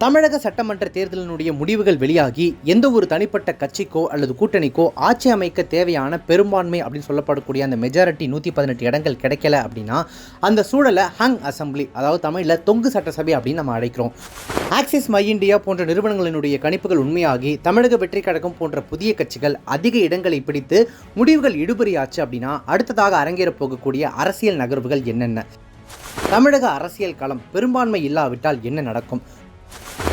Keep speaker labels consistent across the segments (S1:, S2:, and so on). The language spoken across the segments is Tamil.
S1: தமிழக சட்டமன்ற தேர்தலினுடைய முடிவுகள் வெளியாகி எந்த ஒரு தனிப்பட்ட கட்சிக்கோ அல்லது கூட்டணிக்கோ ஆட்சி அமைக்க தேவையான பெரும்பான்மை அப்படின்னு சொல்லப்படக்கூடிய அந்த மெஜாரிட்டி 118 இடங்கள் கிடைக்கல அப்படின்னா அந்த சூழலை ஹங் அசம்பிளி, அதாவது தமிழில் தொங்கு சட்டசபை அப்படின்னு நம்ம அழைக்கிறோம். ஆக்சிஸ் மை இந்தியா போன்ற நிறுவனங்களினுடைய கணிப்புகள் உண்மையாகி தமிழக வெற்றி கழகம் போன்ற புதிய கட்சிகள் அதிக இடங்களை பிடித்து முடிவுகள் இடுபறியாச்சு அப்படின்னா அடுத்ததாக அரங்கேறப் போகக்கூடிய அரசியல் நகர்வுகள் என்னென்ன? தமிழக அரசியல் களம் பெரும்பான்மை இல்லாவிட்டால் என்ன நடக்கும்?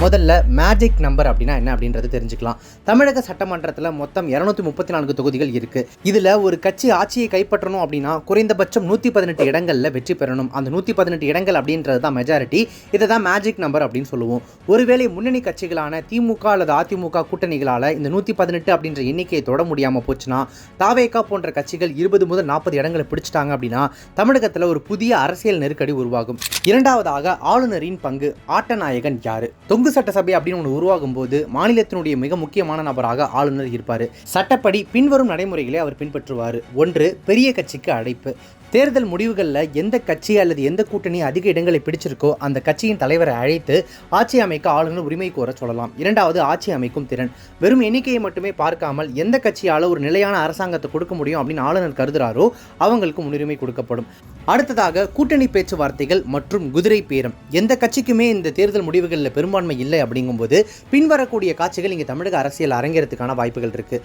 S1: முதல்ல மேஜிக் நம்பர் அப்படின்னா என்ன அப்படின்றது தெரிஞ்சுக்கலாம். தமிழக சட்டமன்றத்தில் மொத்தம் 234 தொகுதிகள் இருக்குது. இதில் ஒரு கட்சி ஆட்சியை கைப்பற்றணும் அப்படின்னா குறைந்தபட்சம் 118 இடங்களில் வெற்றி பெறணும். அந்த 118 இடங்கள் அப்படின்றது தான் மெஜாரிட்டி. இதை தான் மேஜிக் நம்பர் அப்படின்னு சொல்லுவோம். ஒருவேளை முன்னணி கட்சிகளான திமுக அல்லது அதிமுக கூட்டணிகளால் இந்த 118 அப்படின்ற எண்ணிக்கையை தொட முடியாமல் போச்சுன்னா, தாவேகா போன்ற கட்சிகள் 20 முதல் 40 இடங்களை பிடிச்சிட்டாங்க அப்படின்னா தமிழகத்தில் ஒரு புதிய அரசியல் நெருக்கடி உருவாகும். இரண்டாவதாக ஆளுநரின் பங்கு. ஆட்டநாயகன் யாரு? தொங்கு சட்டசபை அப்படின்னு ஒன்று உருவாகும் போது மாநிலத்தினுடைய மிக முக்கியமான நபராக ஆளுநர் இருப்பார். சட்டப்படி பின்வரும் நடைமுறைகளை அவர் பின்பற்றுவார். 1. பெரிய கட்சிக்கு அழைப்பு. தேர்தல் முடிவுகளில் எந்த கட்சி அல்லது எந்த கூட்டணி அதிக இடங்களை பிடிச்சிருக்கோ அந்த கட்சியின் தலைவரை அழைத்து ஆட்சி அமைக்க ஆளுநர் உரிமை கோர சொல்லலாம். 2வது ஆட்சி அமைக்கும் திறன். வெறும் எண்ணிக்கையை மட்டுமே பார்க்காமல் எந்த கட்சியால் ஒரு நிலையான அரசாங்கத்தை கொடுக்க முடியும் அப்படின்னு ஆளுநர் கருதுகிறாரோ அவங்களுக்கு முன்னுரிமை கொடுக்கப்படும். அடுத்ததாக கூட்டணி பேச்சுவார்த்தைகள் மற்றும் குதிரை பேரம். எந்த கட்சிக்குமே இந்த தேர்தல் முடிவுகளில் பெரும்பான்மை இல்லை அப்படிங்கும்போது பின்வரக்கூடிய காட்சிகள் இங்கே தமிழக அரசியல் அரங்கேறதுக்கான வாய்ப்புகள் இருக்கு.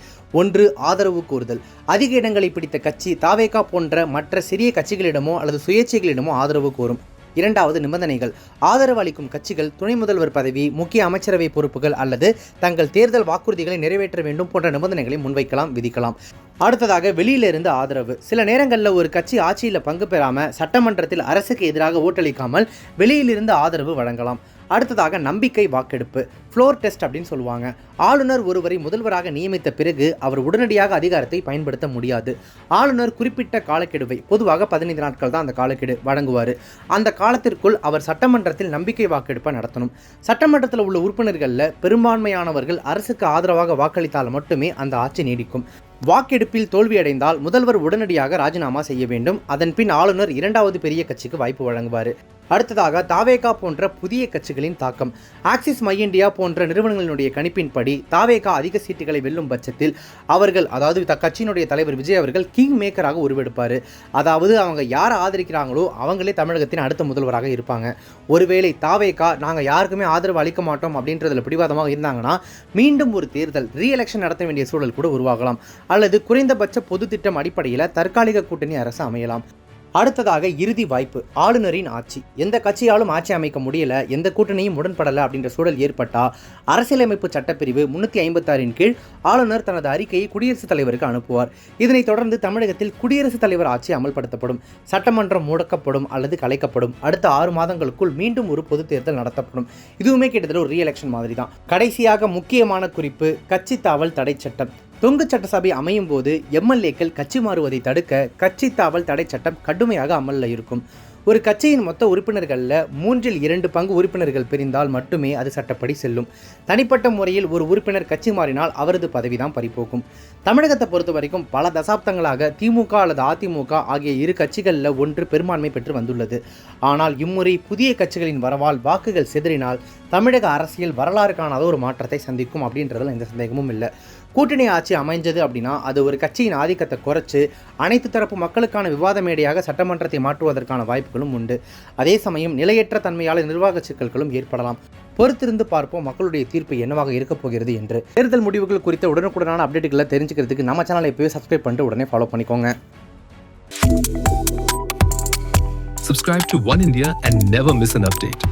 S1: 1. ஆதரவு கோருதல். அதிக இடங்களை பிடித்த கட்சி தாவேகா போன்ற மற்ற சிறிய கட்சிகளிடமோ அல்லது சுயேட்சைகளிடமோ ஆதரவு கோரும். 2வது நிபந்தனைகள். ஆதரவு அளிக்கும் கட்சிகள் துணை முதல்வர் பதவி, முக்கிய அமைச்சரவை பொறுப்புகள் அல்லது தங்கள் தேர்தல் வாக்குறுதிகளை நிறைவேற்ற வேண்டும் போன்ற நிபந்தனைகளை முன்வைக்கலாம், விதிக்கலாம். அடுத்ததாக வெளியிலிருந்து ஆதரவு. சில நேரங்களில் ஒரு கட்சி ஆட்சியில் பங்கு பெறாமல் சட்டமன்றத்தில் அரசுக்கு எதிராக ஓட்டளிக்காமல் வெளியிலிருந்து ஆதரவு வழங்கலாம். அடுத்ததாக நம்பிக்கை வாக்கெடுப்பு, ஃப்ளோர் டெஸ்ட் அப்படின்னு சொல்லுவாங்க. ஆளுநர் ஒருவரை முதல்வராக நியமித்த பிறகு அவர் உடனடியாக அதிகாரத்தை பயன்படுத்த முடியாது. ஆளுநர் குறிப்பிட்ட காலக்கெடுவை, பொதுவாக 15 நாட்கள் தான் அந்த காலக்கெடு வழங்குவார். அந்த காலத்திற்குள் அவர் சட்டமன்றத்தில் நம்பிக்கை வாக்கெடுப்பை நடத்தணும். சட்டமன்றத்தில் உள்ள உறுப்பினர்களில் பெரும்பான்மையானவர்கள் அரசுக்கு ஆதரவாக வாக்களித்தால் மட்டுமே அந்த ஆட்சி நீடிக்கும். வாக்கெடுப்பில் தோல்வியடைந்தால் முதல்வர் உடனடியாக ராஜினாமா செய்ய வேண்டும். அதன் பின் ஆளுநர் 2வது பெரிய கட்சிக்கு வாய்ப்பு வழங்குவார். அடுத்ததாக தாவேகா போன்ற புதிய கட்சிகளின் தாக்கம். ஆக்சிஸ் மை இந்தியா போன்ற நிறுவனங்களினுடைய கணிப்பின்படி தாவேகா அதிக சீட்டுகளை வெல்லும் பட்சத்தில் அவர்கள், அதாவது கட்சியினுடைய தலைவர் விஜய் அவர்கள் கிங் மேக்கராக உருவெடுப்பார். அதாவது அவங்க யாரை ஆதரிக்கிறாங்களோ அவங்களே தமிழகத்தின் அடுத்த முதல்வராக இருப்பாங்க. ஒருவேளை தாவேகா நாங்கள் யாருக்குமே ஆதரவு அளிக்க மாட்டோம் அப்படின்றதுல பிடிவாதமாக இருந்தாங்கன்னா மீண்டும் ஒரு தேர்தல் ரீஎலெக்ஷன் நடத்த வேண்டிய சூழல் கூட உருவாகலாம். அல்லது குறைந்தபட்ச பொது திட்டம் அடிப்படையில் தற்காலிக கூட்டணி அரசு அமையலாம். அடுத்ததாக இறுதி வாய்ப்பு. ஆளுநரின் ஆட்சி. எந்த கட்சியாலும் ஆட்சி அமைக்க முடியல, எந்த கூட்டணியும் உடன்படலை அப்படின்ற சூழல் ஏற்பட்டால் அரசியலமைப்பு சட்டப்பிரிவு 356 கீழ் ஆளுநர் தனது அறிக்கையை குடியரசுத் தலைவருக்கு அனுப்புவார். இதனைத் தொடர்ந்து தமிழகத்தில் குடியரசுத் தலைவர் ஆட்சி அமல்படுத்தப்படும். சட்டமன்றம் முடக்கப்படும் அல்லது கலைக்கப்படும். அடுத்த 6 மாதங்களுக்குள் மீண்டும் ஒரு பொது தேர்தல் நடத்தப்படும். இதுவுமே கிட்டத்தட்ட ஒரு ரீஎலெக்ஷன் மாதிரி தான். கடைசியாக முக்கியமான குறிப்பு, கட்சி தாவல் தடை சட்டம். தொங்கு சட்டசபை அமையும் போது எம்எல்ஏக்கள் கட்சி மாறுவதை தடுக்க கட்சி தாவல் தடை சட்டம் கடுமையாக அமலில் இருக்கும். ஒரு கட்சியின் மொத்த உறுப்பினர்களில் 3/2 பங்கு உறுப்பினர்கள் பிரிந்தால் மட்டுமே அது சட்டப்படி செல்லும். தனிப்பட்ட முறையில் ஒரு உறுப்பினர் கட்சி மாறினால் அவரது பதவி தான் பறிபோகும். தமிழகத்தை பொறுத்த வரைக்கும் பல தசாப்தங்களாக திமுக அல்லது அதிமுக ஆகிய இரு கட்சிகளில் ஒன்று பெரும்பான்மை பெற்று வந்துள்ளது. ஆனால் இம்முறை புதிய கட்சிகளின் வரவால் வாக்குகள் சிதறினால் தமிழக அரசியல் வரலாறு காணாத ஒரு மாற்றத்தை சந்திக்கும் அப்படின்றதுல எந்த சந்தேகமும் இல்லை. கூட்டணி ஆட்சி அமைஞ்சது அப்படின்னா அது ஒரு கட்சியின் ஆதிக்கத்தை குறைச்சு அனைத்து தரப்பு மக்களுக்கான விவாத மேடையாக சட்டமன்றத்தை மாற்றுவதற்கான வாய்ப்புகளும் உண்டு. அதே சமயம் நிலையற்ற தன்மையால் நிர்வாக சிக்கல்களும் ஏற்படலாம். பொறுத்திருந்து பார்ப்போம் மக்களுடைய தீர்ப்பு என்னவாக இருக்கப் போகிறது என்று. தேர்தல் முடிவுகள் குறித்த உடனுக்குடனான அப்டேட்டுகளை தெரிஞ்சுக்கிறதுக்கு நம்ம சேனலை இப்போவே சப்ஸ்கிரைப் பண்ணிட்டு உடனே ஃபாலோ பண்ணிக்கோங்க.
S2: Subscribe to One India and never miss an update.